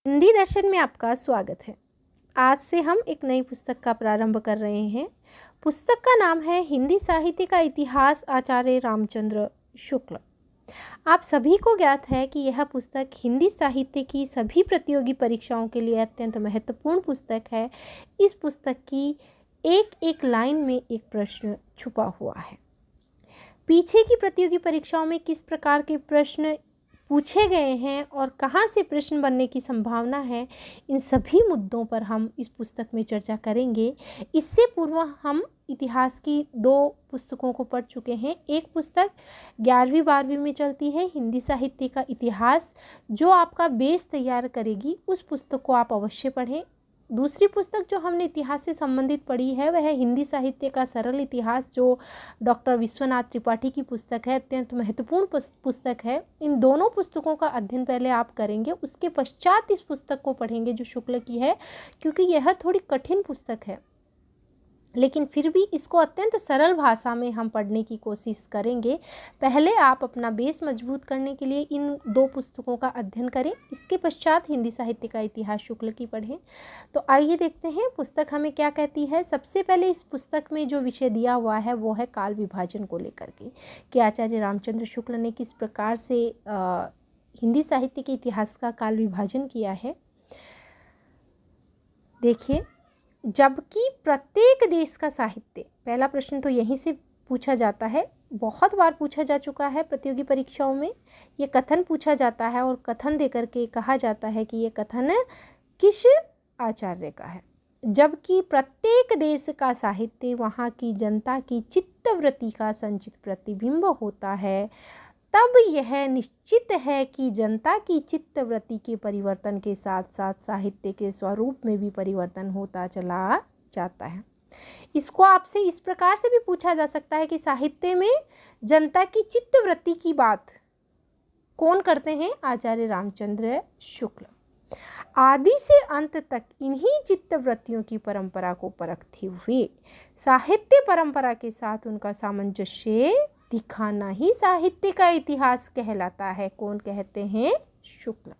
हिंदी दर्शन में आपका स्वागत है। आज से हम एक नई पुस्तक का प्रारंभ कर रहे हैं। पुस्तक का नाम है हिंदी साहित्य का इतिहास, आचार्य रामचंद्र शुक्ल। आप सभी को ज्ञात है कि यह पुस्तक हिंदी साहित्य की सभी प्रतियोगी परीक्षाओं के लिए अत्यंत महत्वपूर्ण पुस्तक है। इस पुस्तक की एक एक लाइन में एक प्रश्न छुपा हुआ है। पीछे की प्रतियोगी परीक्षाओं में किस प्रकार के प्रश्न पूछे गए हैं और कहाँ से प्रश्न बनने की संभावना है, इन सभी मुद्दों पर हम इस पुस्तक में चर्चा करेंगे। इससे पूर्व हम इतिहास की दो पुस्तकों को पढ़ चुके हैं। एक पुस्तक 11वीं 12वीं में चलती है, हिंदी साहित्य का इतिहास, जो आपका बेस तैयार करेगी। उस पुस्तक को आप अवश्य पढ़ें। दूसरी पुस्तक जो हमने इतिहास से संबंधित पढ़ी है वह है हिंदी साहित्य का सरल इतिहास, जो डॉक्टर विश्वनाथ त्रिपाठी की पुस्तक है। अत्यंत महत्वपूर्ण पुस्तक है। इन दोनों पुस्तकों का अध्ययन पहले आप करेंगे, उसके पश्चात इस पुस्तक को पढ़ेंगे जो शुक्ल की है, क्योंकि यह थोड़ी कठिन पुस्तक है, लेकिन फिर भी इसको अत्यंत सरल भाषा में हम पढ़ने की कोशिश करेंगे। पहले आप अपना बेस मजबूत करने के लिए इन दो पुस्तकों का अध्ययन करें, इसके पश्चात हिंदी साहित्य का इतिहास शुक्ल की पढ़ें। तो आइए देखते हैं पुस्तक हमें क्या कहती है। सबसे पहले इस पुस्तक में जो विषय दिया हुआ है वो है काल विभाजन को लेकर के, कि आचार्य रामचंद्र शुक्ल ने किस प्रकार से हिंदी साहित्य के इतिहास का काल विभाजन किया है। देखिए, जबकि प्रत्येक देश का साहित्य, पहला प्रश्न तो यहीं से पूछा जाता है, बहुत बार पूछा जा चुका है प्रतियोगी परीक्षाओं में। ये कथन पूछा जाता है और कथन देकर के कहा जाता है कि ये कथन किस आचार्य का है। जबकि प्रत्येक देश का साहित्य वहाँ की जनता की चित्तवृत्ति का संचित प्रतिबिंब होता है, तब यह निश्चित है कि जनता की चित्तवृत्ति के परिवर्तन के साथ साथ साहित्य के स्वरूप में भी परिवर्तन होता चला जाता है। इसको आपसे इस प्रकार से भी पूछा जा सकता है कि साहित्य में जनता की चित्तवृत्ति की बात कौन करते हैं? आचार्य रामचंद्र शुक्ल। आदि से अंत तक इन्हीं चित्तवृत्तियों की परंपरा को परखते हुए साहित्य परंपरा के साथ उनका सामंजस्य दिखाना ही साहित्य का इतिहास कहलाता है। कौन कहते हैं? शुक्ल।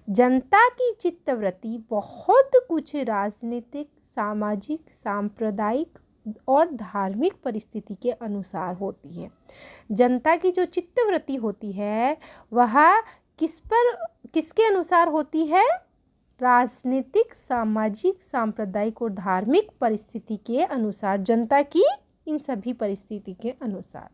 जनता की चित्तवृत्ति बहुत कुछ राजनीतिक, सामाजिक, सांप्रदायिक और धार्मिक परिस्थिति के अनुसार होती है। जनता की जो चित्तवृत्ति होती है वह किसके अनुसार होती है? राजनीतिक, सामाजिक, सांप्रदायिक और धार्मिक परिस्थिति के अनुसार, जनता की इन सभी परिस्थिति के अनुसार।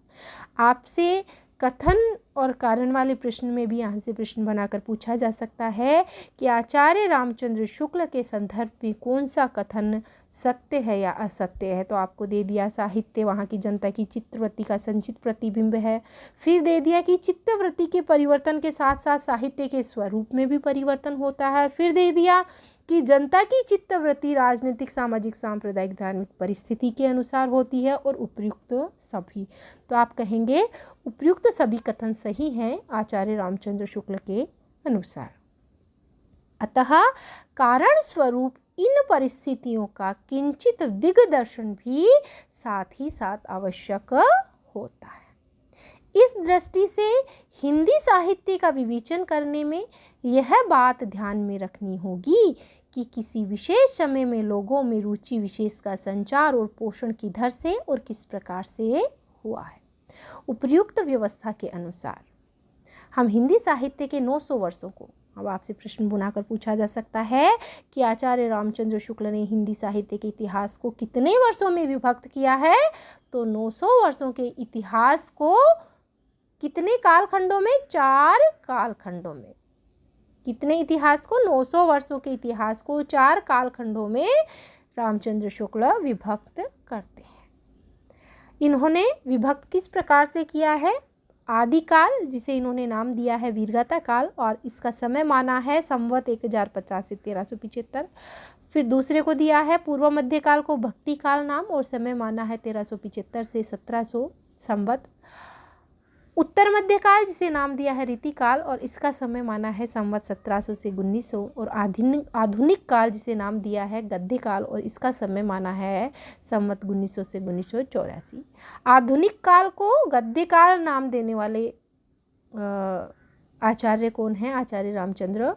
आपसे कथन और कारण वाले प्रश्न में भी यहाँ से प्रश्न बनाकर पूछा जा सकता है कि आचार्य रामचंद्र शुक्ल के संदर्भ में कौन सा कथन सत्य है या असत्य है। तो आपको दे दिया साहित्य वहाँ की जनता की चित्तवृत्ति का संचित प्रतिबिंब है। फिर दे दिया कि चित्तवृत्ति के परिवर्तन के साथ साथ साहित्य के स्वरूप में भी परिवर्तन होता है। फिर दे दिया कि जनता की चित्तवृत्ति राजनीतिक, सामाजिक, सांप्रदायिक, धार्मिक परिस्थिति के अनुसार होती है, और उपयुक्त सभी। तो आप कहेंगे उपयुक्त सभी कथन सही हैं आचार्य रामचंद्र शुक्ल के अनुसार। अतः कारण स्वरूप इन परिस्थितियों का किंचित दिग्दर्शन भी साथ ही साथ आवश्यक होता है। इस दृष्टि से हिंदी साहित्य का विवेचन करने में यह बात ध्यान में रखनी होगी कि किसी विशेष समय में लोगों में रुचि विशेष का संचार और पोषण किधर से और किस प्रकार से हुआ है। उपयुक्त व्यवस्था के अनुसार हम हिंदी साहित्य के 900 वर्षों को, अब आपसे प्रश्न बुनाकर पूछा जा सकता है कि आचार्य रामचंद्र शुक्ल ने हिंदी साहित्य के इतिहास को कितने वर्षों में विभक्त किया है? तो 900 वर्षों के इतिहास को कितने कालखंडों में? 4 कालखंडों में। कितने इतिहास को? 900 वर्षों के इतिहास को 4 कालखंडों में रामचंद्र शुक्ल विभक्त करते हैं। इन्होंने विभक्त किस प्रकार से किया है? आदिकाल, जिसे इन्होंने नाम दिया है वीरगाथा काल, और इसका समय माना है संवत 1050 से 1375। फिर दूसरे को दिया है पूर्व मध्यकाल को भक्ति काल नाम, और समय माना है 1375 से 1700 संवत। उत्तर मध्यकाल, जिसे नाम दिया है रीतिकाल, और इसका समय माना है संवत 1700 से 1900। और आधुनिक काल, जिसे नाम दिया है गद्य काल, और इसका समय माना है संवत 1900 से 1984। आधुनिक काल को गद्य काल नाम देने वाले आचार्य कौन है? आचार्य रामचंद्र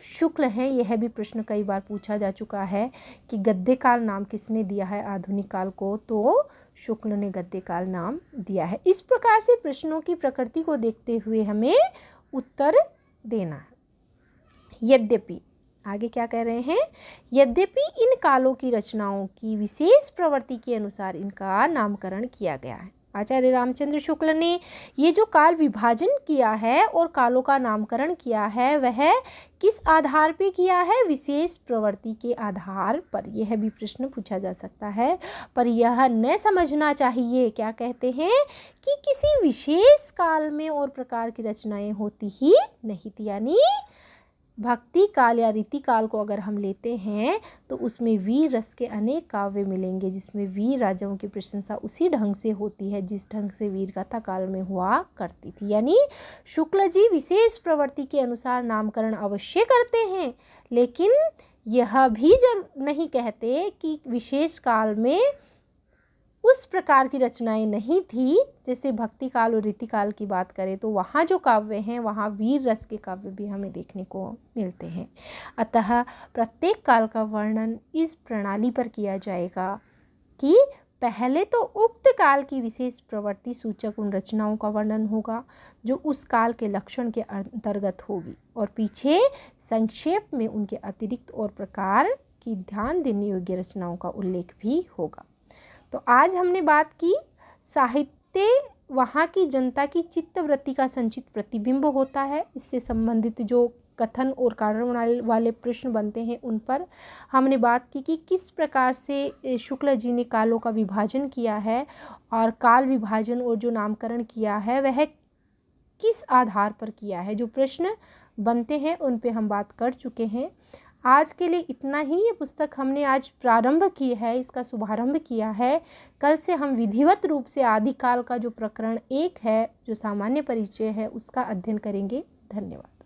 शुक्ल हैं। यह भी प्रश्न कई बार पूछा जा चुका है कि गद्य काल नाम किसने दिया है आधुनिक काल को, तो शुक्ल ने गद्य काल नाम दिया है। इस प्रकार से प्रश्नों की प्रकृति को देखते हुए हमें उत्तर देना है। यद्यपि आगे क्या कह रहे हैं, यद्यपि इन कालों की रचनाओं की विशेष प्रवृत्ति के अनुसार इनका नामकरण किया गया है। आचार्य रामचंद्र शुक्ल ने ये जो काल विभाजन किया है और कालों का नामकरण किया है वह किस आधार पे किया है, विशेष प्रवृत्ति के आधार पर। यह भी प्रश्न पूछा जा सकता है, पर यह न समझना चाहिए, क्या कहते हैं, कि किसी विशेष काल में और प्रकार की रचनाएं होती ही नहीं थी। यानी भक्ति काल या रीति काल को अगर हम लेते हैं तो उसमें वीर रस के अनेक काव्य मिलेंगे, जिसमें वीर राजाओं की प्रशंसा उसी ढंग से होती है जिस ढंग से वीर गाथा काल में हुआ करती थी। यानी शुक्ल जी विशेष प्रवृत्ति के अनुसार नामकरण अवश्य करते हैं, लेकिन यह भी नहीं कहते कि विशेष काल में उस प्रकार की रचनाएं नहीं थी। जैसे भक्ति काल और रीति काल की बात करें तो वहाँ जो काव्य हैं वहाँ वीर रस के काव्य भी हमें देखने को मिलते हैं। अतः प्रत्येक काल का वर्णन इस प्रणाली पर किया जाएगा कि पहले तो उक्त काल की विशेष प्रवृत्ति सूचक उन रचनाओं का वर्णन होगा जो उस काल के लक्षण के अंतर्गत होगी, और पीछे संक्षेप में उनके अतिरिक्त और प्रकार की ध्यान देने योग्य रचनाओं का उल्लेख भी होगा। तो आज हमने बात की साहित्य वहाँ की जनता की चित्तवृत्ति का संचित प्रतिबिंब होता है। इससे संबंधित जो कथन और कारण वाले प्रश्न बनते हैं उन पर हमने बात की कि किस प्रकार से शुक्ल जी ने कालों का विभाजन किया है और काल विभाजन और जो नामकरण किया है वह किस आधार पर किया है। जो प्रश्न बनते हैं उन पे हम बात कर चुके हैं। आज के लिए इतना ही। ये पुस्तक हमने आज प्रारंभ की है, इसका शुभारंभ किया है। कल से हम विधिवत रूप से आदिकाल का जो प्रकरण 1 है, जो सामान्य परिचय है, उसका अध्ययन करेंगे। धन्यवाद।